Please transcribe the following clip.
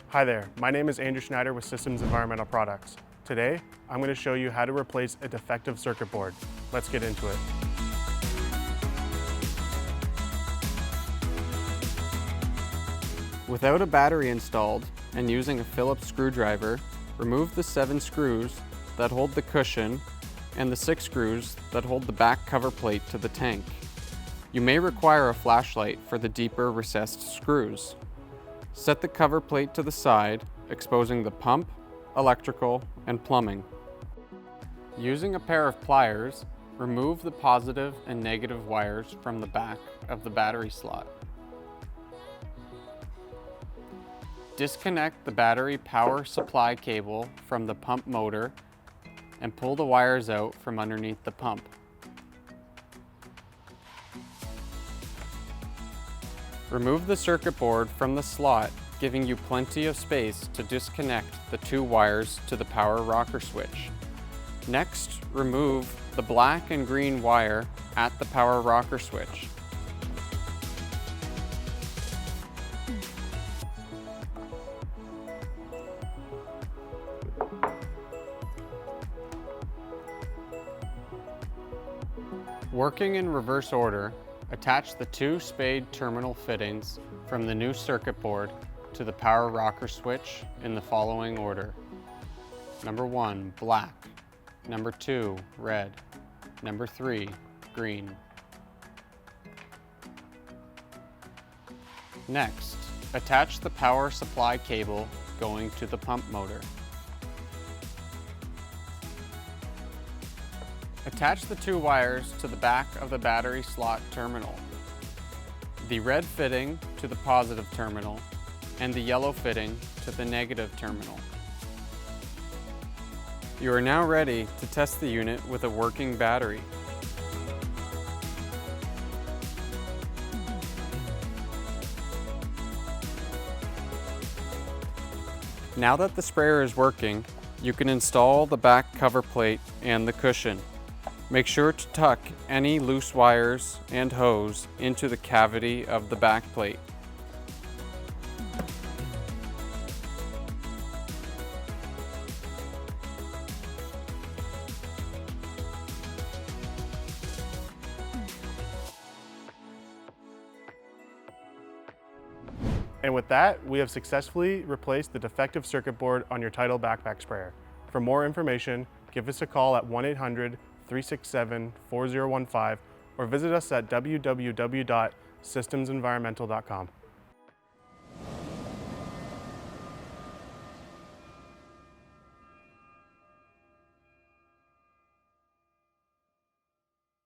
Hi there, my name is Andrew Schneider with Systems Environmental Products. Today, I'm going to show you how to replace a defective circuit board. Let's get into it. Without a battery installed and using a Phillips screwdriver, remove the 7 screws that hold the cushion and the 6 screws that hold the back cover plate to the tank. You may require a flashlight for the deeper recessed screws. Set the cover plate to the side, exposing the pump, electrical, and plumbing. Using a pair of pliers, remove the positive and negative wires from the back of the battery slot. Disconnect the battery power supply cable from the pump motor and pull the wires out from underneath the pump. Remove the circuit board from the slot, giving you plenty of space to disconnect the 2 wires to the power rocker switch. Next, remove the black and green wire at the power rocker switch. Working in reverse order, attach the 2 spade terminal fittings from the new circuit board to the power rocker switch in the following order. Number 1, black. Number 2, red. Number 3, green. Next, attach the power supply cable going to the pump motor. Attach the 2 wires to the back of the battery slot terminal, the red fitting to the positive terminal, and the yellow fitting to the negative terminal. You are now ready to test the unit with a working battery. Now that the sprayer is working, you can install the back cover plate and the cushion. Make sure to tuck any loose wires and hose into the cavity of the back plate. And with that, we have successfully replaced the defective circuit board on your TIDAL Backpack Sprayer. For more information, give us a call at 1-800-367-4015 or visit us at www.systemsenvironmental.com.